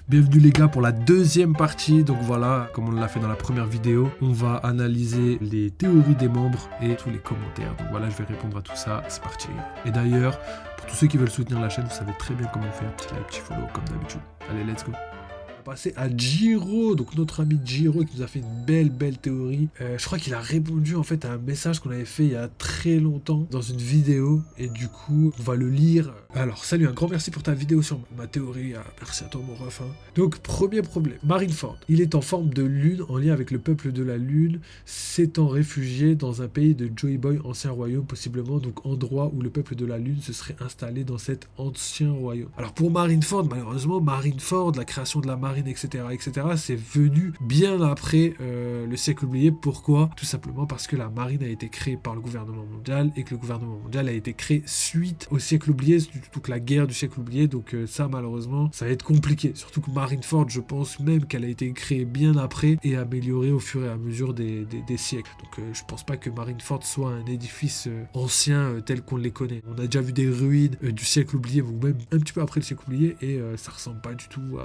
Bienvenue les gars pour la deuxième partie. Donc voilà, comme on l'a fait dans la première vidéo, on va analyser les théories des membres et tous les commentaires. Donc voilà, je vais répondre à tout ça. C'est parti les gars. Et d'ailleurs, pour tous ceux qui veulent soutenir la chaîne, vous savez très bien comment faire. Petit like, petit follow comme d'habitude. Allez, let's go. On va passer à Giro, donc notre ami Giro qui nous a fait une belle théorie. Je crois qu'il a répondu en fait à un message qu'on avait fait il y a très longtemps dans une vidéo et du coup on va le lire. Alors salut, un grand merci pour ta vidéo sur ma théorie. Merci à toi mon ref. Donc premier problème, Marineford. Il est en forme de lune en lien avec le peuple de la lune, s'étant réfugié dans un pays de Joy Boy, ancien royaume possiblement, donc endroit où le peuple de la lune se serait installé dans cet ancien royaume. Alors pour Marineford, malheureusement Marineford, la création de la marine, etc., c'est venu bien après le siècle oublié. Pourquoi? Tout simplement parce que la marine a été créée par le gouvernement mondial et que le gouvernement mondial a été créé suite au siècle oublié, donc la guerre du siècle oublié. Donc ça malheureusement ça va être compliqué, surtout que Marineford, je pense même qu'elle a été créée bien après et améliorée au fur et à mesure des siècles. Donc je pense pas que Marineford soit un édifice ancien tel qu'on les connaît. On a déjà vu des ruines du siècle oublié, ou même un petit peu après le siècle oublié, et ça ressemble pas du tout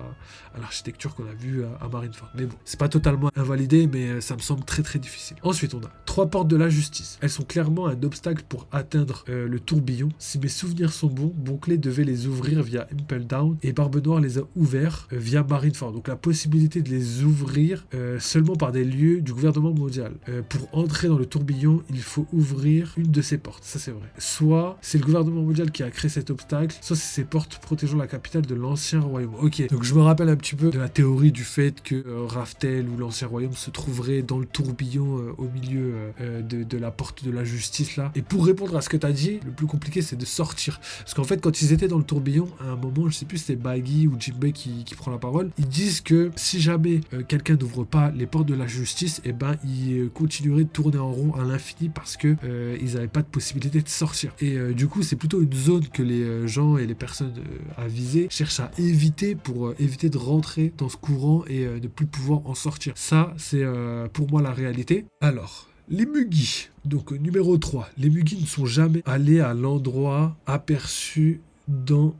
à l'architecture qu'on a vue à Marineford. Mais bon, c'est pas totalement invalidé, mais ça me semble très difficile. Ensuite, on a 3 portes de la justice. Elles sont clairement un obstacle pour atteindre le tourbillon. Si mes souvenirs sont bons, Bonclé devait les ouvrir via Impel Down et Barbe Noire les a ouverts via Marineford. Donc la possibilité de les ouvrir seulement par des lieux du gouvernement mondial. Pour entrer dans le tourbillon, il faut ouvrir une de ces portes. Ça c'est vrai. Soit c'est le gouvernement mondial qui a créé cet obstacle, soit c'est ces portes protégeant la capitale de l'ancien royaume. Ok, donc je me rappelle un petit peu de la théorie du fait que Raftel ou l'ancien royaume se trouverait dans le tourbillon au milieu de la porte de la justice là. Et pour répondre à ce que tu as dit, le plus compliqué c'est de sortir. Parce qu'en fait quand ils étaient dans le tourbillon, à un moment, je sais plus si c'est Baggy ou Jinbei qui prend la parole, ils disent que si jamais quelqu'un n'ouvre pas les portes de la justice, et ben ils continueraient de tourner en rond à l'infini parce que ils n'avaient pas de possibilité de sortir. Et du coup c'est plutôt une zone que les gens et les personnes avisées cherchent à éviter pour éviter de rentrer dans ce courant et ne plus pouvoir en sortir. Ça, c'est pour moi la réalité. Alors, les Mugis. Donc, numéro 3. Les Mugis ne sont jamais allés à l'endroit aperçu dans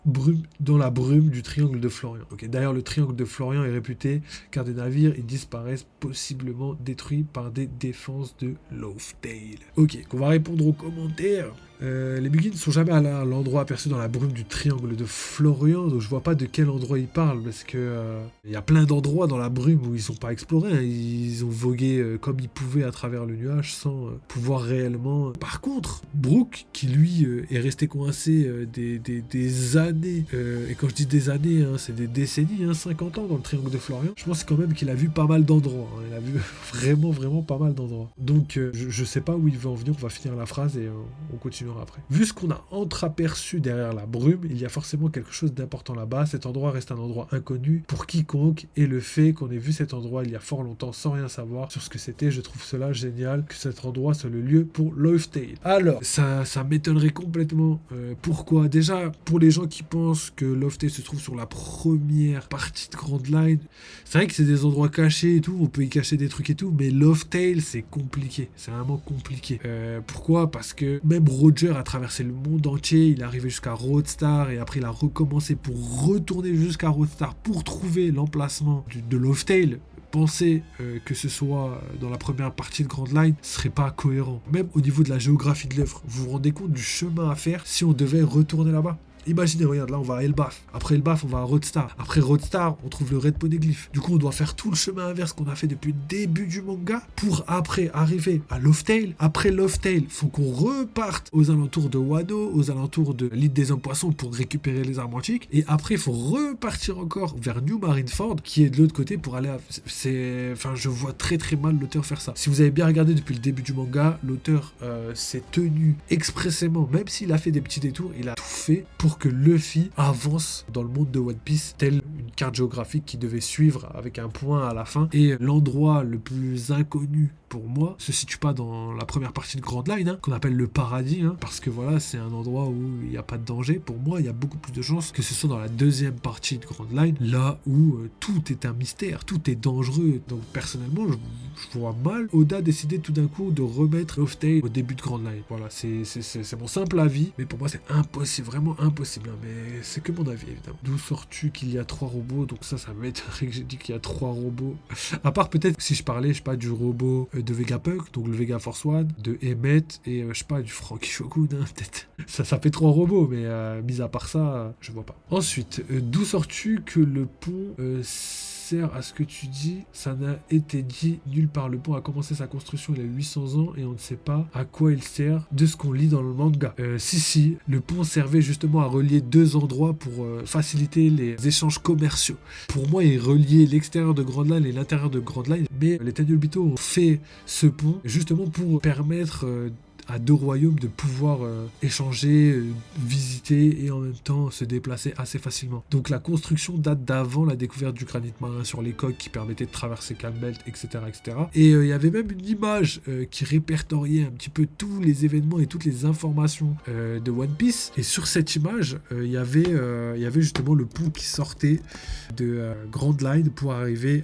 la brume du triangle de Florian. Okay. D'ailleurs, le triangle de Florian est réputé car des navires y disparaissent, possiblement détruits par des défenses de Lothtail. Ok, on va répondre aux commentaires. Les Mugis ne sont jamais allés à l'endroit aperçu dans la brume du triangle de Florian, donc je vois pas de quel endroit ils parlent, parce que il y a plein d'endroits dans la brume où ils sont pas explorés, hein. Ils ont vogué comme ils pouvaient à travers le nuage sans pouvoir réellement. Par contre, Brook, qui lui est resté coincé des années, et quand je dis des années, hein, c'est des décennies, hein, 50 ans dans le triangle de Florian, je pense quand même qu'il a vu pas mal d'endroits, hein. Il a vu vraiment pas mal d'endroits. Donc je sais pas où il veut en venir, on va finir la phrase et on continue après. Vu ce qu'on a entreaperçu derrière la brume, il y a forcément quelque chose d'important là-bas. Cet endroit reste un endroit inconnu pour quiconque, et le fait qu'on ait vu cet endroit il y a fort longtemps sans rien savoir sur ce que c'était, je trouve cela génial que cet endroit soit le lieu pour Lothtail. Alors, ça m'étonnerait complètement. Pourquoi? Déjà, pour les gens qui pensent que Lothtail se trouve sur la première partie de Grand Line, c'est vrai que c'est des endroits cachés et tout, on peut y cacher des trucs et tout, mais Lothtail, c'est compliqué. C'est vraiment compliqué. Pourquoi? Parce que même Roger a traversé le monde entier, il est arrivé jusqu'à Roadstar et après il a recommencé pour retourner jusqu'à Roadstar pour trouver l'emplacement de Lothtail. Penser que ce soit dans la première partie de Grand Line serait pas cohérent. Même au niveau de la géographie de l'œuvre, vous vous rendez compte du chemin à faire si on devait retourner là-bas? Imaginez, regarde, là on va à Elbaf. Après Elbaf, on va à Roadstar. Après Roadstar, on trouve le Red Poneglyph. Du coup, on doit faire tout le chemin inverse qu'on a fait depuis le début du manga pour après arriver à Lothtail. Après Lothtail, faut qu'on reparte aux alentours de Wano, aux alentours de l'île des hommes poissons pour récupérer les armes antiques. Et après, il faut repartir encore vers New Marineford, qui est de l'autre côté pour aller à... Enfin, je vois très mal l'auteur faire ça. Si vous avez bien regardé depuis le début du manga, l'auteur s'est tenu expressément, même s'il a fait des petits détours, il a tout fait pour que Luffy avance dans le monde de One Piece, telle une carte géographique qui devait suivre avec un point à la fin. Et l'endroit le plus inconnu pour moi, se situe pas dans la première partie de Grand Line, hein, qu'on appelle le paradis, hein, parce que voilà, c'est un endroit où il n'y a pas de danger. Pour moi, il y a beaucoup plus de chances que ce soit dans la deuxième partie de Grand Line, là où tout est un mystère, tout est dangereux. Donc personnellement, je vois mal Oda décider tout d'un coup de remettre Laugh Tale au début de Grand Line. Voilà, c'est mon simple avis, mais pour moi c'est impossible, vraiment impossible, hein, mais c'est que mon avis évidemment. D'où sors-tu qu'il y a 3 robots? Donc ça m'étonnerait que j'ai dit qu'il y a 3 robots. À part peut-être si je parlais, je sais pas, du robot de Vegapunk, donc le Vega Force One, de Emmett et je sais pas, du Franky Shogun, hein, peut-être. Ça fait 3 robots, mais mis à part ça, je vois pas. Ensuite, d'où sors-tu que le pont sert à ce que tu dis? Ça n'a été dit nulle part. Le pont a commencé sa construction il y a 800 ans et on ne sait pas à quoi il sert de ce qu'on lit dans le manga. Si, le pont servait justement à relier 2 endroits pour faciliter les échanges commerciaux. Pour moi, il reliait l'extérieur de Grand Line et l'intérieur de Grand Line, mais les Tenryubito ont fait ce pont justement pour permettre à 2 royaumes de pouvoir échanger, visiter et en même temps se déplacer assez facilement. Donc la construction date d'avant la découverte du granit marin sur les coques qui permettait de traverser Calmbelt, etc. etc. Et il y avait même une image qui répertoriait un petit peu tous les événements et toutes les informations de One Piece. Et sur cette image, il y avait justement le pont qui sortait de Grand Line pour arriver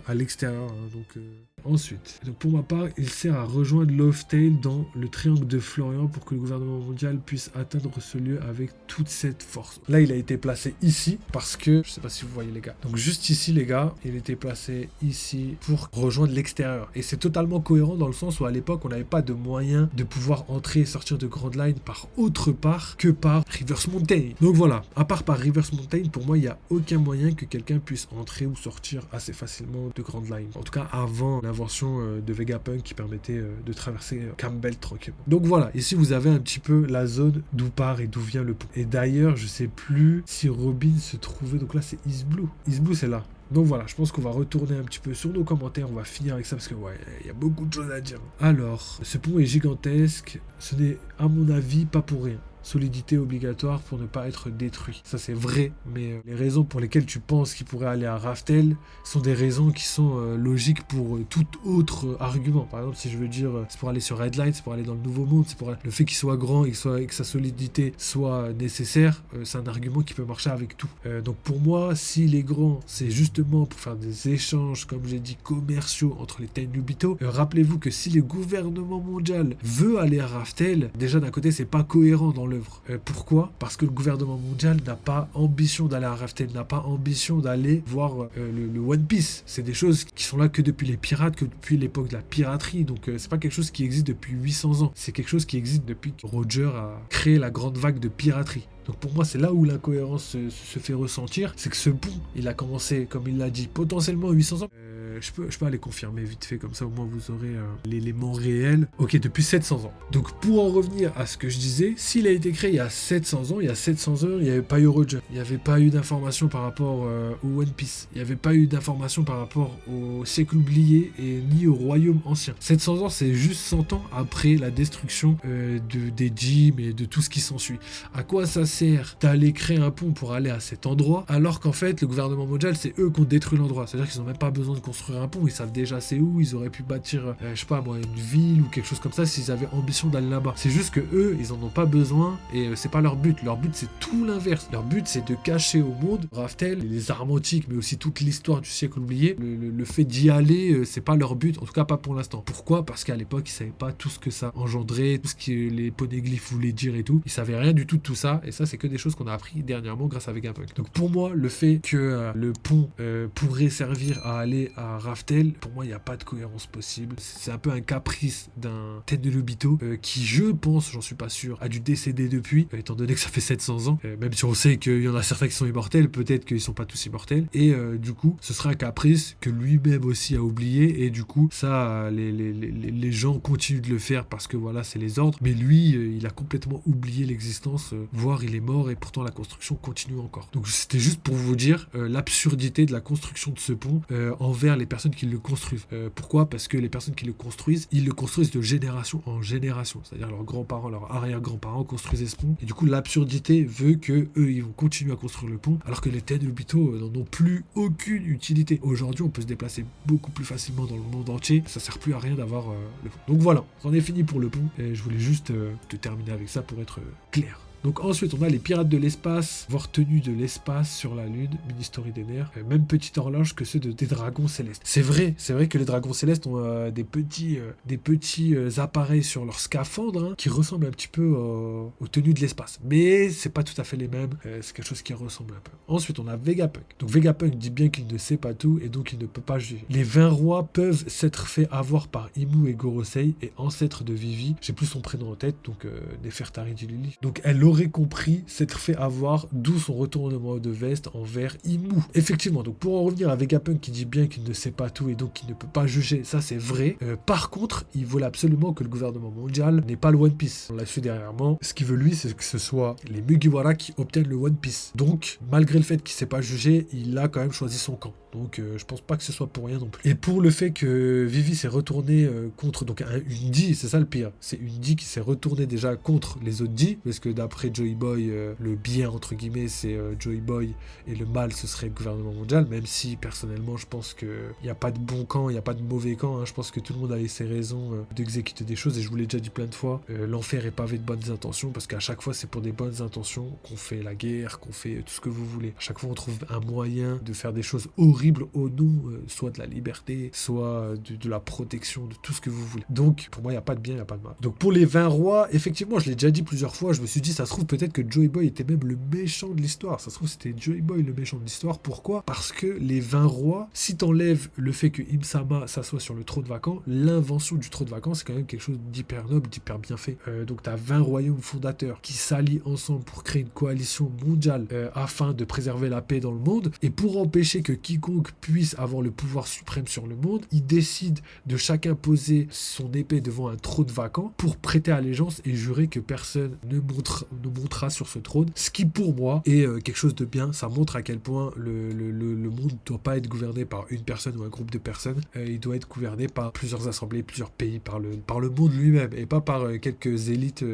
à l'extérieur. Hein, ensuite, donc pour ma part, il sert à rejoindre Laugh Tale dans le triangle de Florian pour que le gouvernement mondial puisse atteindre ce lieu avec toute cette force. Là, il a été placé ici parce que, je sais pas si vous voyez les gars, donc juste ici les gars, il était placé ici pour rejoindre l'extérieur. Et c'est totalement cohérent dans le sens où à l'époque, on n'avait pas de moyen de pouvoir entrer et sortir de Grand Line par autre part que par Reverse Mountain. Donc voilà, à part par Reverse Mountain, pour moi, il n'y a aucun moyen que quelqu'un puisse entrer ou sortir assez facilement de Grand Line. En tout cas, avant l'invention de Vegapunk qui permettait de traverser Campbell tranquillement. Donc voilà, ici vous avez un petit peu la zone d'où part et d'où vient le pont. Et d'ailleurs, je sais plus si Robin se trouvait, donc là c'est East Blue. East Blue c'est là. Donc voilà, je pense qu'on va retourner un petit peu sur nos commentaires, on va finir avec ça parce que ouais, il y a beaucoup de choses à dire. Alors, ce pont est gigantesque, ce n'est à mon avis pas pour rien. Solidité obligatoire pour ne pas être détruit. Ça c'est vrai, mais les raisons pour lesquelles tu penses qu'il pourrait aller à Raftel sont des raisons qui sont logiques pour tout autre argument. Par exemple, si je veux dire c'est pour aller sur Red Line, c'est pour aller dans le Nouveau Monde, c'est pour le fait qu'il soit grand et que sa solidité soit nécessaire, c'est un argument qui peut marcher avec tout. Donc pour moi, s'il est grand, c'est justement pour faire des échanges, comme j'ai dit, commerciaux entre les Tenryubito. Rappelez-vous que si le gouvernement mondial veut aller à Raftel, déjà d'un côté c'est pas cohérent dans l'œuvre. Pourquoi? Parce que le gouvernement mondial n'a pas ambition d'aller à Raftel, n'a pas ambition d'aller voir le One Piece. C'est des choses qui sont là que depuis les pirates, que depuis l'époque de la piraterie. Donc c'est pas quelque chose qui existe depuis 800 ans. C'est quelque chose qui existe depuis que Roger a créé la grande vague de piraterie. Donc pour moi, c'est là où l'incohérence se fait ressentir. C'est que ce pont, il a commencé, comme il l'a dit, potentiellement 800 ans. Je peux aller confirmer vite fait, comme ça au moins vous aurez l'élément réel. Ok, depuis 700 ans. Donc pour en revenir à ce que je disais, s'il a été créé il y a 700 ans, il y a 700 ans, il n'y avait pas eu Roger. Il n'y avait pas eu d'informations par rapport au One Piece. Il n'y avait pas eu d'informations par rapport au siècle oublié et ni au royaume ancien. 700 ans, c'est juste 100 ans après la destruction des Jim et de tout ce qui s'ensuit. À quoi ça sert d'aller créer un pont pour aller à cet endroit alors qu'en fait le gouvernement mondial c'est eux qui ont détruit l'endroit, c'est à dire qu'ils n'ont même pas besoin de construire un pont, ils savent déjà c'est où, ils auraient pu bâtir je sais pas moi une ville ou quelque chose comme ça s'ils avaient ambition d'aller là-bas. C'est juste que eux ils en ont pas besoin et c'est pas leur but c'est tout l'inverse. Leur but c'est de cacher au monde Raftel, les armes antiques mais aussi toute l'histoire du siècle oublié. Le fait d'y aller c'est pas leur but, en tout cas pas pour l'instant. Pourquoi? Parce qu'à l'époque ils savaient pas tout ce que ça engendrait, tout ce que les poneglyphes voulaient dire et tout, ils savaient rien du tout de tout ça et ça c'est que des choses qu'on a appris dernièrement grâce à Vegapunk. Donc pour moi le fait que le pont pourrait servir à aller à Raftel, pour moi il n'y a pas de cohérence possible. C'est un peu un caprice d'un Tenryubito qui je pense, j'en suis pas sûr, a dû décéder depuis, étant donné que ça fait 700 ans, même si on sait qu'il y en a certains qui sont immortels, peut-être qu'ils sont pas tous immortels, et du coup ce sera un caprice que lui-même aussi a oublié, et du coup ça les gens continuent de le faire parce que voilà c'est les ordres, mais lui il a complètement oublié l'existence, voire il il est mort et pourtant la construction continue encore. Donc c'était juste pour vous dire l'absurdité de la construction de ce pont envers les personnes qui le construisent. Pourquoi ? Parce que les personnes qui le construisent, ils le construisent de génération en génération. C'est-à-dire leurs grands-parents, leurs arrière-grands-parents construisaient ce pont. Et du coup, l'absurdité veut que eux, ils vont continuer à construire le pont, alors que les Tenryubito n'en ont plus aucune utilité. Aujourd'hui, on peut se déplacer beaucoup plus facilement dans le monde entier. Ça sert plus à rien d'avoir le pont. Donc voilà, c'en est fini pour le pont. Et je voulais juste te terminer avec ça pour être clair. Donc ensuite, on a les pirates de l'espace, voire tenus de l'espace sur la Lune, mini-story des nerfs, même petite horloge que ceux des dragons célestes. C'est vrai que les dragons célestes ont des petits appareils sur leur scaphandre qui ressemblent un petit peu aux tenues de l'espace. Mais c'est pas tout à fait les mêmes, c'est quelque chose qui ressemble un peu. Ensuite, on a Vegapunk. Donc Vegapunk dit bien qu'il ne sait pas tout et donc il ne peut pas juger. Les 20 rois peuvent s'être fait avoir par Imu et Gorosei, et ancêtre de Vivi. J'ai plus son prénom en tête, donc Nefertari Dilili. Donc elle aurait compris s'être fait avoir, d'où son retournement de veste envers Imu. Effectivement, donc pour en revenir à Vegapunk qui dit bien qu'il ne sait pas tout et donc qu'il ne peut pas juger, ça c'est vrai. Par contre, il veut absolument que le gouvernement mondial n'ait pas le One Piece. On l'a su dernièrement. Ce qu'il veut lui, c'est que ce soit les Mugiwara qui obtiennent le One Piece. Donc, malgré le fait qu'il ne sait pas juger, il a quand même choisi son camp. Donc je pense pas que ce soit pour rien non plus. Et pour le fait que Vivi s'est retournée contre donc une D, c'est ça le pire. C'est une D qui s'est retournée déjà contre les autres D, parce que d'après Joy Boy, le bien entre guillemets c'est Joy Boy et le mal ce serait le gouvernement mondial, même si personnellement je pense qu'il n'y a pas de bon camp, il n'y a pas de mauvais camp, hein. Je pense que tout le monde a ses raisons d'exécuter des choses et je vous l'ai déjà dit plein de fois, l'enfer est pavé de bonnes intentions parce qu'à chaque fois c'est pour des bonnes intentions qu'on fait la guerre, qu'on fait tout ce que vous voulez. À chaque fois on trouve un moyen de faire des choses horribles au nom soit de la liberté, soit de la protection, de tout ce que vous voulez. Donc pour moi il n'y a pas de bien, il n'y a pas de mal. Donc pour les 20 rois, effectivement je l'ai déjà dit plusieurs fois, je me suis dit ça se trouve peut-être que Joy Boy était même le méchant de l'histoire, ça se trouve c'était Joy Boy le méchant de l'histoire. Pourquoi ? Parce que les 20 rois, si t'enlèves le fait que Im-sama s'assoit sur le trône vacant, l'invention du trône vacant c'est quand même quelque chose d'hyper noble, d'hyper bien fait. Donc t'as 20 royaumes fondateurs qui s'allient ensemble pour créer une coalition mondiale afin de préserver la paix dans le monde, et pour empêcher que quiconque puisse avoir le pouvoir suprême sur le monde, ils décident de chacun poser son épée devant un trône vacant pour prêter allégeance et jurer que personne ne montera sur ce trône, ce qui pour moi est quelque chose de bien. Ça montre à quel point le monde ne doit pas être gouverné par une personne ou un groupe de personnes, il doit être gouverné par plusieurs assemblées, plusieurs pays, par le monde lui-même et pas par quelques élites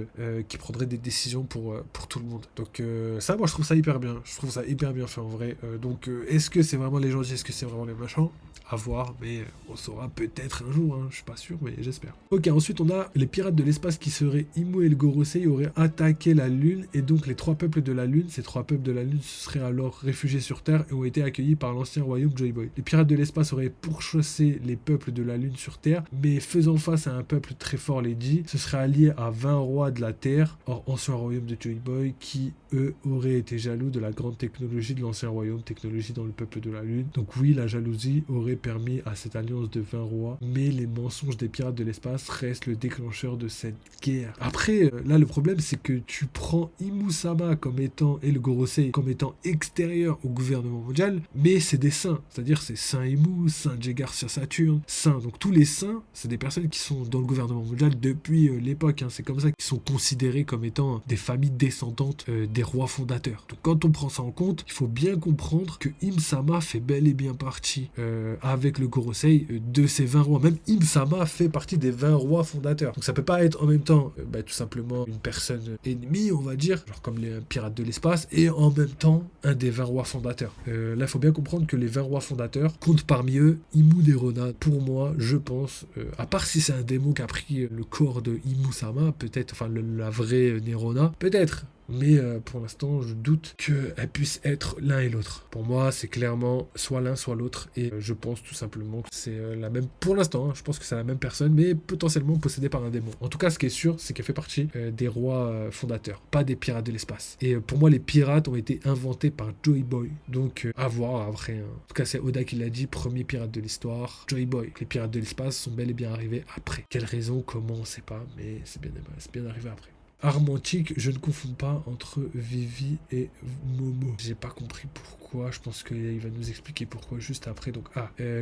qui prendraient des décisions pour tout le monde. Donc ça, moi je trouve ça hyper bien, je trouve ça hyper bien fait en vrai. Donc est-ce que c'est vraiment les gentils, est-ce que c'est vraiment les méchants ? À voir, mais on saura peut-être un jour, hein, je suis pas sûr, mais j'espère. Ok, ensuite on a les pirates de l'espace qui seraient Imu et le Gorosei auraient attaqué la Lune, et donc les 3 peuples de la Lune, ces 3 peuples de la Lune se seraient alors réfugiés sur Terre et ont été accueillis par l'ancien royaume Joy Boy. Les pirates de l'espace auraient pourchassé les peuples de la Lune sur Terre, mais faisant face à un peuple très fort, les Ji, se seraient alliés à 20 rois de la Terre, hors ancien royaume de Joy Boy, qui eux auraient été jaloux de la grande technologie de l'ancien royaume, technologie dans le peuple de la Lune. Donc oui, la jalousie aurait permis à cette alliance de 20 rois, mais les mensonges des pirates de l'espace restent le déclencheur de cette guerre. Après, là le problème c'est que tu prends Imu-sama comme étant, et le Gorosei comme étant extérieur au gouvernement mondial, mais c'est des saints, c'est-à-dire c'est Saint Imu, Saint Jegar sur Saturne, saints. Donc tous les saints, c'est des personnes qui sont dans le gouvernement mondial depuis l'époque, hein. C'est comme ça qu'ils sont considérés comme étant des familles descendantes des rois fondateurs. Donc quand on prend ça en compte, il faut bien comprendre que Im-sama fait bel et bien partie avec le Gorosei de ces 20 rois. Même Im-sama fait partie des 20 rois fondateurs. Donc ça peut pas être en même temps tout simplement une personne ennemie, on va dire, genre comme les pirates de l'espace, et en même temps un des 20 rois fondateurs. Là, il faut bien comprendre que les 20 rois fondateurs comptent parmi eux Imu Nerona. Pour moi, je pense, à part si c'est un démon qui a pris le corps de Imu-sama, peut-être, enfin la vraie Nerona, peut-être. Mais pour l'instant, je doute qu'elle puisse être l'un et l'autre. Pour moi, c'est clairement soit l'un, soit l'autre. Et je pense tout simplement que c'est la même... Pour l'instant, hein, je pense que c'est la même personne, mais potentiellement possédée par un démon. En tout cas, ce qui est sûr, c'est qu'elle fait partie des rois fondateurs, pas des pirates de l'espace. Et pour moi, les pirates ont été inventés par Joy Boy. Donc, à voir après. Hein. En tout cas, c'est Oda qui l'a dit, premier pirate de l'histoire, Joy Boy. Les pirates de l'espace sont bel et bien arrivés après. Quelle raison, comment, on sait pas, mais c'est bien arrivé après. Arme antique, je ne confonds pas entre Vivi et Momo. J'ai pas compris pourquoi, je pense qu'il va nous expliquer pourquoi juste après. Donc,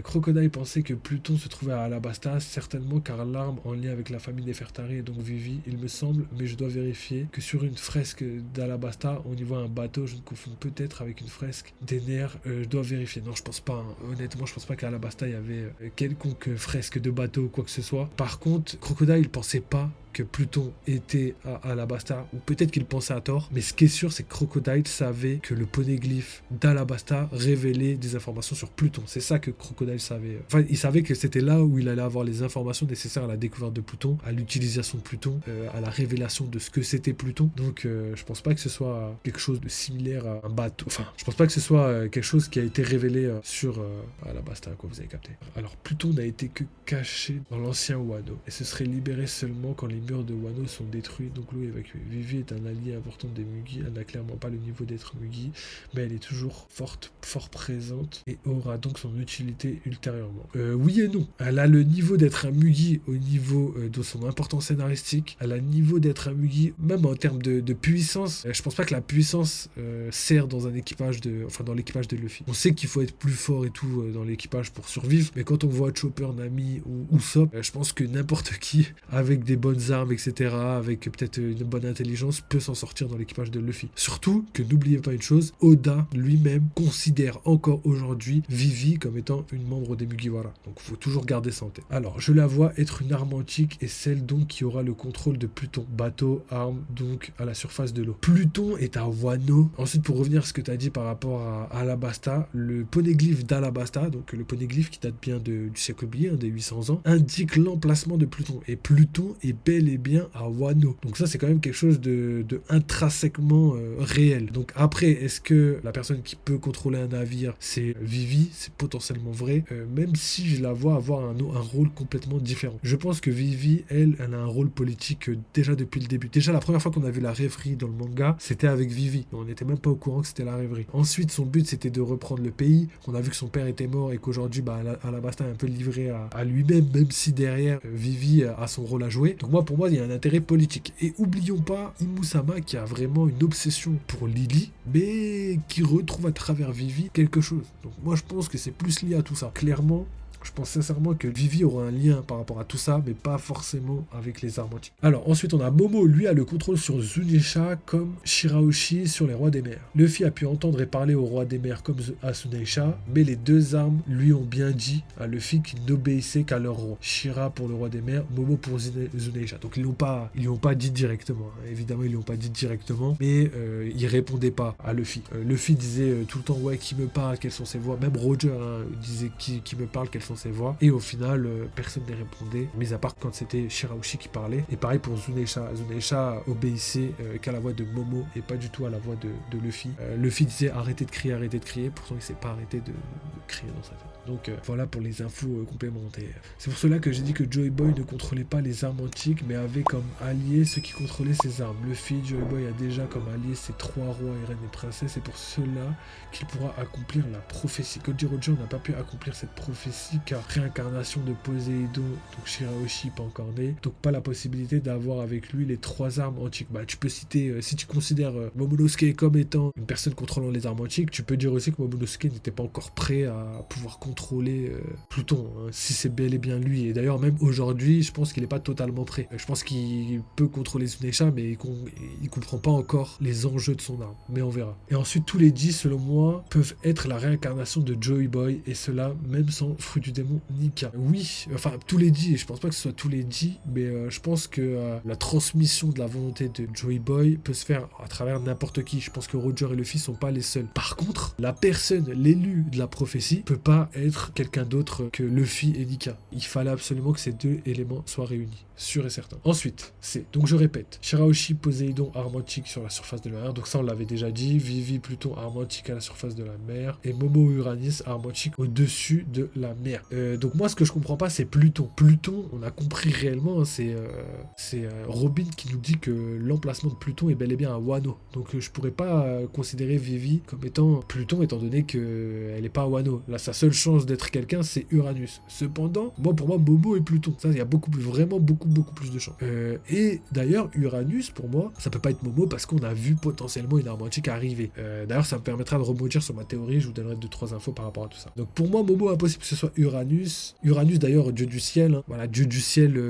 Crocodile pensait que Pluton se trouvait à Alabasta, certainement car l'arme en lien avec la famille Nefertari et donc Vivi, il me semble, mais je dois vérifier que sur une fresque d'Alabasta, on y voit un bateau, je ne confonds peut-être avec une fresque d'Ener, je dois vérifier. Non, je pense pas, hein. Honnêtement, je pense pas qu'à Alabasta, il y avait quelconque fresque de bateau ou quoi que ce soit. Par contre, Crocodile, il pensait pas que Pluton était à Alabasta, ou peut-être qu'il pensait à tort, mais ce qui est sûr, c'est que Crocodile savait que le poneglyphe d'Alabasta révélait des informations sur Pluton. C'est ça que Crocodile savait. Enfin, il savait que c'était là où il allait avoir les informations nécessaires à la découverte de Pluton, à l'utilisation de Pluton, à la révélation de ce que c'était Pluton. Donc, je pense pas que ce soit quelque chose de similaire à un bateau. Enfin, je pense pas que ce soit quelque chose qui a été révélé sur Alabasta, quoi, vous avez capté. Alors, Pluton n'a été que caché dans l'ancien Wano, et ce serait libéré seulement quand les murs de Wano sont détruits, donc l'eau évacuée. Vivi est un allié important des Mugi, elle n'a clairement pas le niveau d'être Mugi, mais elle est toujours fort présente et aura donc son utilité ultérieurement. Oui et non, elle a le niveau d'être un Mugi au niveau de son importance scénaristique, elle a le niveau d'être un Mugi, même en termes de puissance, je pense pas que la puissance sert dans un équipage dans l'équipage de Luffy. On sait qu'il faut être plus fort et tout dans l'équipage pour survivre, mais quand on voit Chopper, Nami ou Usopp, je pense que n'importe qui avec des bonnes armes, etc., avec peut-être une bonne intelligence, peut s'en sortir dans l'équipage de Luffy. Surtout que n'oubliez pas une chose, Oda lui-même considère encore aujourd'hui Vivi comme étant une membre des Mugiwara. Donc il faut toujours garder ça en tête. Alors, je la vois être une arme antique et celle donc qui aura le contrôle de Pluton. Bateau, arme, donc à la surface de l'eau. Pluton est à Wano. Ensuite, pour revenir à ce que tu as dit par rapport à Alabasta, le poneglyphe d'Alabasta, donc le poneglyphe qui date bien du siècle oublié, des 800 ans, indique l'emplacement de Pluton. Et Pluton est bel et bien à Wano. Donc ça, c'est quand même quelque chose de intrinsèquement réel. Donc après, est-ce que la personne qui peut contrôler un navire, c'est Vivi? C'est potentiellement vrai, même si je la vois avoir un rôle complètement différent. Je pense que Vivi, elle a un rôle politique déjà depuis le début. Déjà, la première fois qu'on a vu la rêverie dans le manga, c'était avec Vivi. On n'était même pas au courant que c'était la rêverie. Ensuite, son but, c'était de reprendre le pays. On a vu que son père était mort et qu'aujourd'hui, Alabasta est un peu livré à lui-même, même si derrière, Vivi a son rôle à jouer. Donc pour moi, il y a un intérêt politique. Et oublions pas Imusama qui a vraiment une obsession pour Lily, mais qui retrouve à travers Vivi quelque chose. Donc moi, je pense que c'est plus lié à tout ça. Clairement, je pense sincèrement que Vivi aura un lien par rapport à tout ça, mais pas forcément avec les armes antiques. Alors ensuite, on a Momo, lui a le contrôle sur Zunisha comme Shirahoshi sur les rois des mers. Luffy a pu entendre et parler aux rois des mers comme à Zunisha, mais les deux armes lui ont bien dit à Luffy qu'ils n'obéissaient qu'à leur roi. Shira pour le roi des mers, Momo pour Zunisha. Donc ils lui ont pas dit directement. Hein. Évidemment, ils lui ont pas dit directement, mais ils répondaient pas à Luffy. Luffy disait tout le temps ouais, qui me parle, quelles sont ses voix. Même Roger disait qui me parle, quelles sont ses voix, et au final personne ne répondait, mis à part quand c'était Shirahoshi qui parlait. Et pareil pour Zunisha. Zunisha obéissait qu'à la voix de Momo et pas du tout à la voix de Luffy. Luffy disait arrêtez de crier, pourtant il s'est pas arrêté de crier dans sa tête. Donc voilà pour les infos complémentaires. C'est pour cela que j'ai dit que Joy Boy ne contrôlait pas les armes antiques, mais avait comme alliés ceux qui contrôlaient ses armes. Luffy, Joy Boy a déjà comme alliés ses 3 rois et reines et princesses, et pour cela qu'il pourra accomplir la prophétie. Goldie Roger n'a pas pu accomplir cette prophétie car réincarnation de Poséidon, donc Shirahoshi pas encore né, donc pas la possibilité d'avoir avec lui les 3 armes antiques. Tu peux citer, si tu considères Momonosuke comme étant une personne contrôlant les armes antiques, tu peux dire aussi que Momonosuke n'était pas encore prêt à pouvoir contrôler Pluton, hein, si c'est bel et bien lui. Et d'ailleurs, même aujourd'hui, je pense qu'il n'est pas totalement prêt. Je pense qu'il peut contrôler Zunisha, mais il comprend pas encore les enjeux de son arme. Mais on verra. Et ensuite, tous les 10, selon moi, peuvent être la réincarnation de Joy Boy, et cela même sans fruit du démon Nika. Oui, enfin, tous les 10, et je pense pas que ce soit tous les 10, mais je pense que la transmission de la volonté de Joy Boy peut se faire à travers n'importe qui. Je pense que Roger et Luffy sont pas les seuls. Par contre, la personne, l'élu de la prophétie, peut pas être quelqu'un d'autre que Luffy et Nika. Il fallait absolument que ces deux éléments soient réunis. Sûr et certain. Ensuite, donc je répète, Shirahoshi, Poséidon, arme antique sur la surface de la mer, donc ça on l'avait déjà dit, Vivi, Pluton, arme antique à la surface de la mer, et Momo, Uranus, arme antique au-dessus de la mer. Donc moi ce que je comprends pas, c'est Pluton. Pluton, on a compris réellement, c'est Robin qui nous dit que l'emplacement de Pluton est bel et bien à Wano. Donc je pourrais pas considérer Vivi comme étant Pluton, étant donné qu'elle est pas à Wano. Là, sa seule chance d'être quelqu'un, c'est Uranus. Cependant, pour moi, Momo et Pluton. Ça, il y a vraiment beaucoup beaucoup plus de chance. Et d'ailleurs, Uranus, pour moi, ça peut pas être Momo parce qu'on a vu potentiellement une arme antique arriver. D'ailleurs, ça me permettra de rebondir sur ma théorie, je vous donnerai 2-3 infos par rapport à tout ça. Donc pour moi, Momo, impossible que ce soit Uranus. Uranus, d'ailleurs, dieu du ciel, hein. Voilà, dieu du ciel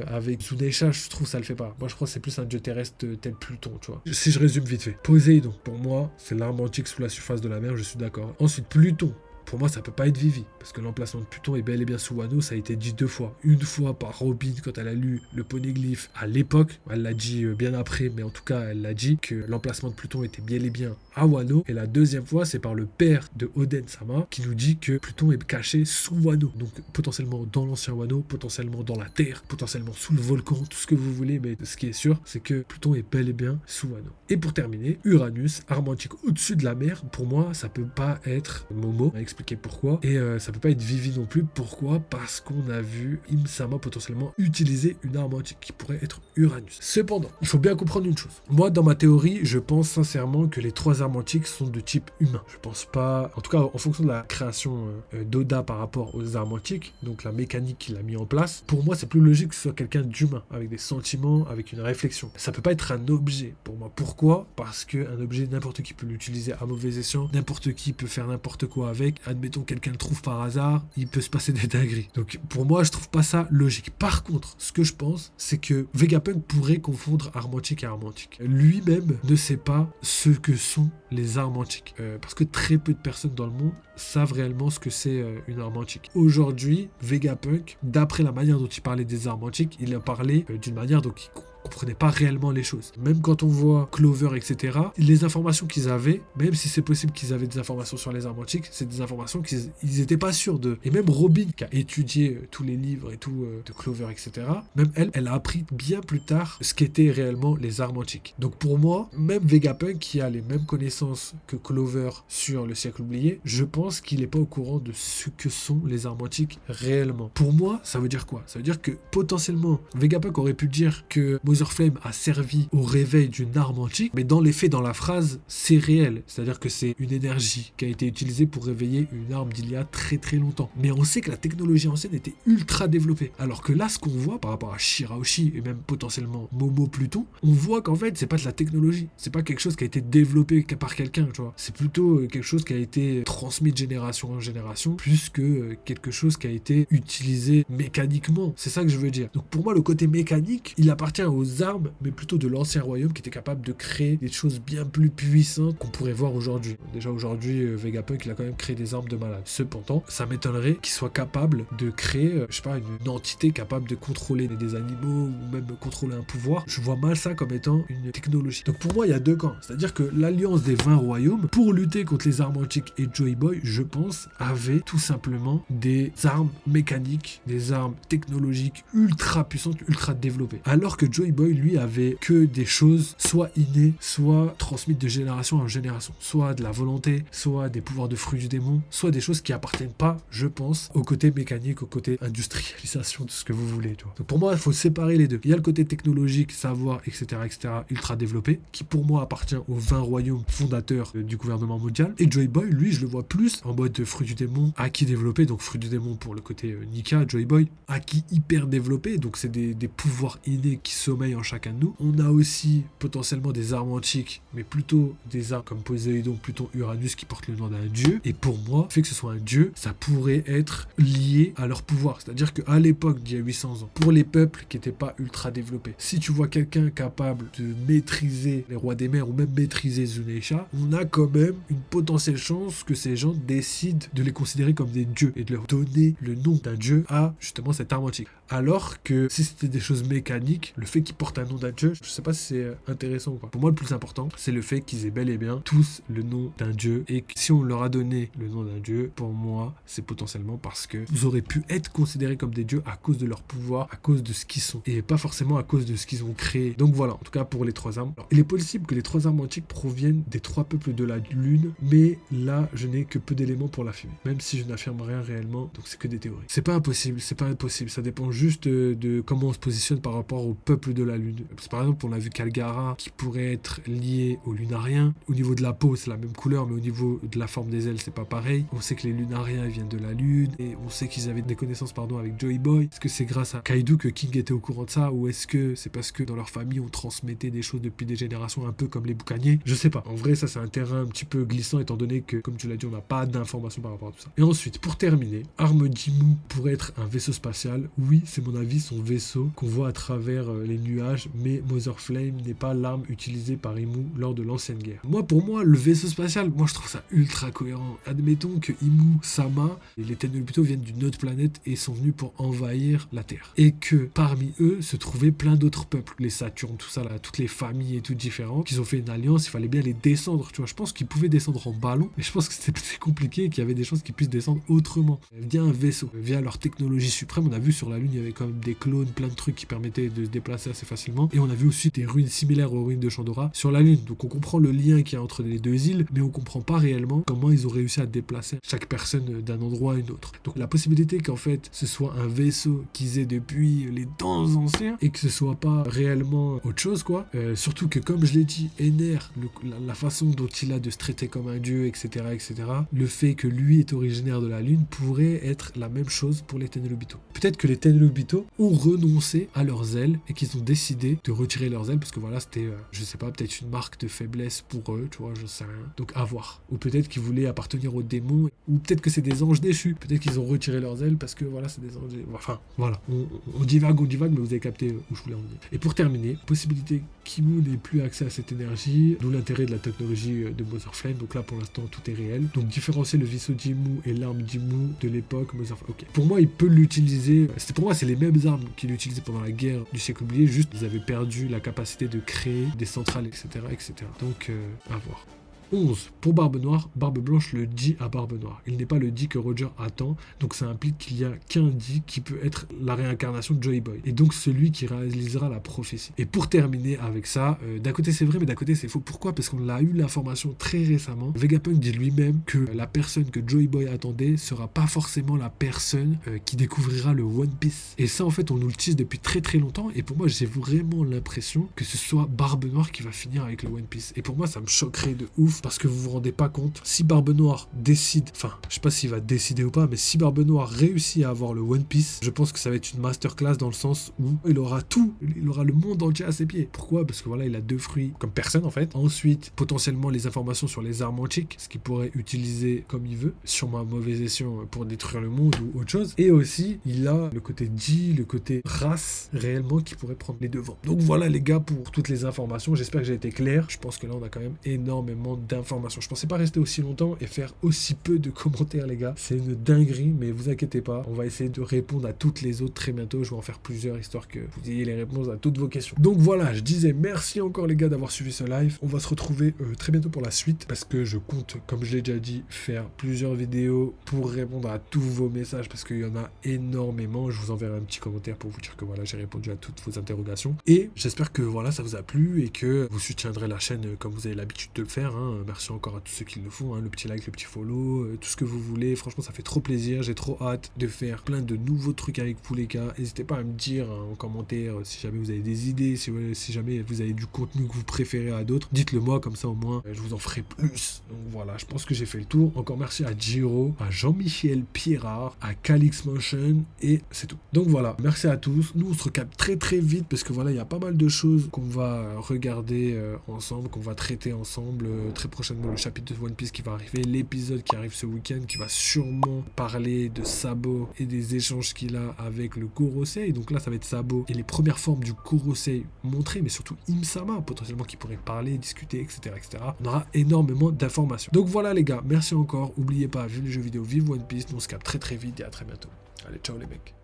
avec Zunesha, je trouve ça le fait pas. Moi, je crois que c'est plus un dieu terrestre tel Pluton, tu vois. Si je résume vite fait. Poséidon, pour moi, c'est l'arme antique sous la surface de la mer, je suis d'accord. Ensuite, Pluton. Pour moi, ça peut pas être Vivi, parce que l'emplacement de Pluton est bel et bien sous Wano, ça a été dit 2 fois. Une fois par Robin, quand elle a lu le poneglyphe à l'époque, elle l'a dit bien après, mais en tout cas, elle l'a dit que l'emplacement de Pluton était bel et bien à Wano. Et la deuxième fois, c'est par le père de Oden-sama, qui nous dit que Pluton est caché sous Wano. Donc, potentiellement dans l'ancien Wano, potentiellement dans la Terre, potentiellement sous le volcan, tout ce que vous voulez, mais ce qui est sûr, c'est que Pluton est bel et bien sous Wano. Et pour terminer, Uranus, arme antique au-dessus de la mer, pour moi, ça peut pas être Momo, expliquer pourquoi, et ça peut pas être Vivi non plus. Pourquoi? Parce qu'on a vu Im-sama potentiellement utiliser une arme antique qui pourrait être Uranus. Cependant, il faut bien comprendre une chose. Moi, dans ma théorie, je pense sincèrement que les 3 armes antiques sont de type humain. Je pense pas, en tout cas en fonction de la création d'Oda par rapport aux armes antiques, donc la mécanique qu'il a mis en place, pour moi c'est plus logique que ce soit quelqu'un d'humain, avec des sentiments, avec une réflexion. Ça peut pas être un objet pour moi. Pourquoi? Parce qu'un objet, n'importe qui peut l'utiliser à mauvais escient, n'importe qui peut faire n'importe quoi avec. Admettons quelqu'un le trouve par hasard, il peut se passer des dingueries. Donc pour moi, je trouve pas ça logique. Par contre, ce que je pense, c'est que Vegapunk pourrait confondre arme antique et arme antique. Lui-même ne sait pas ce que sont les armes antiques. Parce que très peu de personnes dans le monde savent réellement ce que c'est une arme antique. Aujourd'hui, Vegapunk, d'après la manière dont il parlait des armes antiques, il a parlé d'une manière dont il comprenaient pas réellement les choses. Même quand on voit Clover, etc., les informations qu'ils avaient, même si c'est possible qu'ils avaient des informations sur les armes antiques, c'est des informations qu'ils n'étaient pas sûrs de. Et même Robin, qui a étudié tous les livres et tout de Clover, etc., même elle a appris bien plus tard ce qu'étaient réellement les armes antiques. Donc pour moi, même Vegapunk, qui a les mêmes connaissances que Clover sur le siècle oublié, je pense qu'il n'est pas au courant de ce que sont les armes antiques réellement. Pour moi, ça veut dire quoi? Ça veut dire que potentiellement, Vegapunk aurait pu dire que Mother Flame a servi au réveil d'une arme antique, mais dans les faits, dans la phrase, c'est réel. C'est-à-dire que c'est une énergie qui a été utilisée pour réveiller une arme d'il y a très très longtemps. Mais on sait que la technologie ancienne était ultra développée. Alors que là, ce qu'on voit par rapport à Shirahoshi et même potentiellement Momo Pluton, on voit qu'en fait, c'est pas de la technologie. C'est pas quelque chose qui a été développé par quelqu'un, tu vois. C'est plutôt quelque chose qui a été transmis de génération en génération, plus que quelque chose qui a été utilisé mécaniquement. C'est ça que je veux dire. Donc pour moi, le côté mécanique, il appartient aux armes, mais plutôt de l'ancien royaume qui était capable de créer des choses bien plus puissantes qu'on pourrait voir aujourd'hui. Déjà aujourd'hui, Vegapunk, il a quand même créé des armes de malade. Cependant, ça m'étonnerait qu'il soit capable de créer, je sais pas, une entité capable de contrôler des animaux ou même contrôler un pouvoir. Je vois mal ça comme étant une technologie. Donc pour moi, il y a deux camps. C'est-à-dire que l'alliance des 20 royaumes, pour lutter contre les armes antiques et Joy Boy, je pense, avait tout simplement des armes mécaniques, des armes technologiques ultra puissantes, ultra développées. Alors que Joy Boy, lui, avait que des choses soit innées, soit transmises de génération en génération. Soit de la volonté, soit des pouvoirs de fruits du démon, soit des choses qui appartiennent pas, je pense, au côté mécanique, au côté industrialisation, de ce que vous voulez. Tu vois. Donc pour moi, il faut séparer les deux. Il y a le côté technologique, savoir, etc., ultra développé, qui pour moi appartient aux 20 royaumes fondateurs du gouvernement mondial. Et Joy Boy, lui, je le vois plus en mode fruit du démon, acquis développé, donc fruit du démon pour le côté Nika, Joy Boy, acquis hyper développé, donc c'est des pouvoirs innés qui sommeillent en chacun de nous. On a aussi potentiellement des armes antiques, mais plutôt des armes comme Poséidon, Pluton, Uranus qui portent le nom d'un dieu. Et pour moi, le fait que ce soit un dieu, ça pourrait être lié à leur pouvoir. C'est-à-dire qu'à l'époque d'il y a 800 ans, pour les peuples qui n'étaient pas ultra développés, si tu vois quelqu'un capable de maîtriser les rois des mers ou même maîtriser Zunesha, on a quand même une potentielle chance que ces gens décident de les considérer comme des dieux et de leur donner le nom d'un dieu à justement cette arme antique. Alors que si c'était des choses mécaniques, le fait qu'ils portent un nom d'un dieu, je sais pas si c'est intéressant ou pas. Pour moi, le plus important, c'est le fait qu'ils aient bel et bien tous le nom d'un dieu, et que si on leur a donné le nom d'un dieu, pour moi, c'est potentiellement parce que vous aurez pu être considérés comme des dieux à cause de leur pouvoir, à cause de ce qu'ils sont, et pas forcément à cause de ce qu'ils ont créé. Donc voilà, en tout cas pour les 3 armes. Alors, il est possible que les 3 armes antiques proviennent des 3 peuples de la Lune, mais là, je n'ai que peu d'éléments pour l'affirmer, même si je n'affirme rien réellement, donc c'est que des théories. C'est pas impossible, ça dépend juste de comment on se positionne par rapport au peuple de la Lune. Parce que par exemple, on a vu Kalgara qui pourrait être lié aux Lunariens. Au niveau de la peau, c'est la même couleur, mais au niveau de la forme des ailes, c'est pas pareil. On sait que les Lunariens viennent de la Lune, et on sait qu'ils avaient des connaissances avec Joy Boy. Est-ce que c'est grâce à Kaido que King était au courant de ça, ou est-ce que c'est parce que dans leur famille on transmettait des choses depuis des générations, un peu comme les boucaniers? Je sais pas. En vrai, ça c'est un terrain un petit peu glissant, étant donné que, comme tu l'as dit, on n'a pas d'informations par rapport à tout ça. Et ensuite, pour terminer, Arme Jimmu pourrait être un vaisseau spatial. Oui, c'est mon avis, son vaisseau qu'on voit à travers les nuages, mais Mother Flame n'est pas l'arme utilisée par Imu lors de l'ancienne guerre. Pour moi, le vaisseau spatial, moi je trouve ça ultra cohérent. Admettons que Imu Sama et les Tenryubito viennent d'une autre planète et sont venus pour envahir la Terre. Et que parmi eux se trouvaient plein d'autres peuples, les Saturnes, tout ça là, toutes les familles et toutes différentes, qu'ils ont fait une alliance, il fallait bien les descendre, tu vois. Je pense qu'ils pouvaient descendre en ballon, mais je pense que c'était très compliqué et qu'il y avait des chances qu'ils puissent descendre autrement, via un vaisseau, via leur technologie suprême. On a vu sur la Lune, il y avait quand même des clones, plein de trucs qui permettaient de se déplacer assez facilement. Et on a vu aussi des ruines similaires aux ruines de Chandora sur la Lune. Donc on comprend le lien qu'il y a entre les deux îles, mais on comprend pas réellement comment ils ont réussi à déplacer chaque personne d'un endroit à un autre. Donc la possibilité qu'en fait ce soit un vaisseau qu'ils aient depuis les temps anciens et que ce soit pas réellement autre chose, quoi. Surtout que, comme je l'ai dit, Ener, la façon dont il a de se traiter comme un dieu, etc., le fait que lui est originaire de la Lune pourrait être la même chose pour les Tenryubito. Peut-être que les Tenryubito ont renoncé à leurs ailes et qu'ils ont décidé de retirer leurs ailes parce que voilà, c'était, je sais pas, peut-être une marque de faiblesse pour eux, tu vois, je sais rien. Donc à voir. Ou peut-être qu'ils voulaient appartenir aux démons, ou peut-être que c'est des anges déchus. Peut-être qu'ils ont retiré leurs ailes parce que voilà, c'est des anges déchus. Enfin, voilà. On divague, mais vous avez capté où je voulais en venir. Et pour terminer, possibilité qu'Imu n'ait plus accès à cette énergie, d'où l'intérêt de la technologie de Mother Flame. Donc là, pour l'instant, tout est réel. Donc différencier le vaisseau Jimmu et l'arme Jimmu de l'époque Mother Flame. Ok. Pour moi, il peut l'utiliser. Pour moi, c'est les mêmes armes qu'il utilisait pendant la guerre du siècle oublié. Juste, ils avaient perdu la capacité de créer des centrales, etc., etc. Donc, à voir. 11. Pour Barbe Noire, Barbe Blanche le dit à Barbe Noire. Il n'est pas le dit que Roger attend, donc ça implique qu'il y a qu'un dit qui peut être la réincarnation de Joy Boy, et donc celui qui réalisera la prophétie. Et pour terminer avec ça, d'un côté c'est vrai, mais d'un côté c'est faux. Pourquoi? Parce qu'on a eu l'information très récemment. Vegapunk dit lui-même que la personne que Joy Boy attendait sera pas forcément la personne qui découvrira le One Piece. Et ça, en fait, on nous le tease depuis très très longtemps, et pour moi, j'ai vraiment l'impression que ce soit Barbe Noire qui va finir avec le One Piece. Et pour moi, ça me choquerait de ouf, parce que vous vous rendez pas compte, si Barbe Noire décide, enfin, je sais pas s'il va décider ou pas, mais si Barbe Noire réussit à avoir le One Piece, je pense que ça va être une masterclass dans le sens où il aura tout, il aura le monde entier à ses pieds. Pourquoi? Parce que voilà, il a 2 fruits comme personne en fait. Ensuite, potentiellement les informations sur les armes antiques, ce qu'il pourrait utiliser comme il veut, sûrement à mauvais escient pour détruire le monde ou autre chose. Et aussi, il a le côté G, le côté race réellement qui pourrait prendre les devants. Donc voilà les gars pour toutes les informations. J'espère que j'ai été clair. Je pense que là on a quand même énormément d'informations. Je pensais pas rester aussi longtemps et faire aussi peu de commentaires les gars. C'est une dinguerie, mais vous inquiétez pas. On va essayer de répondre à toutes les autres très bientôt. Je vais en faire plusieurs histoire que vous ayez les réponses à toutes vos questions. Donc voilà, je disais merci encore les gars d'avoir suivi ce live. On va se retrouver très bientôt pour la suite parce que je compte, comme je l'ai déjà dit, faire plusieurs vidéos pour répondre à tous vos messages parce qu'il y en a énormément. Je vous enverrai un petit commentaire pour vous dire que voilà, j'ai répondu à toutes vos interrogations. Et j'espère que voilà, ça vous a plu et que vous soutiendrez la chaîne comme vous avez l'habitude de le faire. Merci encore à tous ceux qui le font, le petit like, le petit follow, tout ce que vous voulez. Franchement, ça fait trop plaisir. J'ai trop hâte de faire plein de nouveaux trucs avec vous les gars. N'hésitez pas à me dire en commentaire si jamais vous avez des idées, si jamais vous avez du contenu que vous préférez à d'autres. Dites-le moi, comme ça au moins je vous en ferai plus. Donc voilà, je pense que j'ai fait le tour. Encore merci à Jiro, à Jean-Michel Pierrard, à Calix Motion et c'est tout. Donc voilà, merci à tous. Nous on se recapte très très vite parce que voilà, il y a pas mal de choses qu'on va regarder ensemble, qu'on va traiter ensemble très prochainement. Le chapitre de One Piece qui va arriver, l'épisode qui arrive ce week-end qui va sûrement parler de Sabo et des échanges qu'il a avec le Gorosei. Donc là ça va être Sabo et les premières formes du Gorosei montrées, mais surtout Im-sama potentiellement qui pourrait parler, discuter, etc., etc. On aura énormément d'informations. Donc voilà les gars, merci encore. N'oubliez pas, vive les jeux vidéo, vive One Piece. Nous on se capte très très vite et à très bientôt. Allez, ciao les mecs.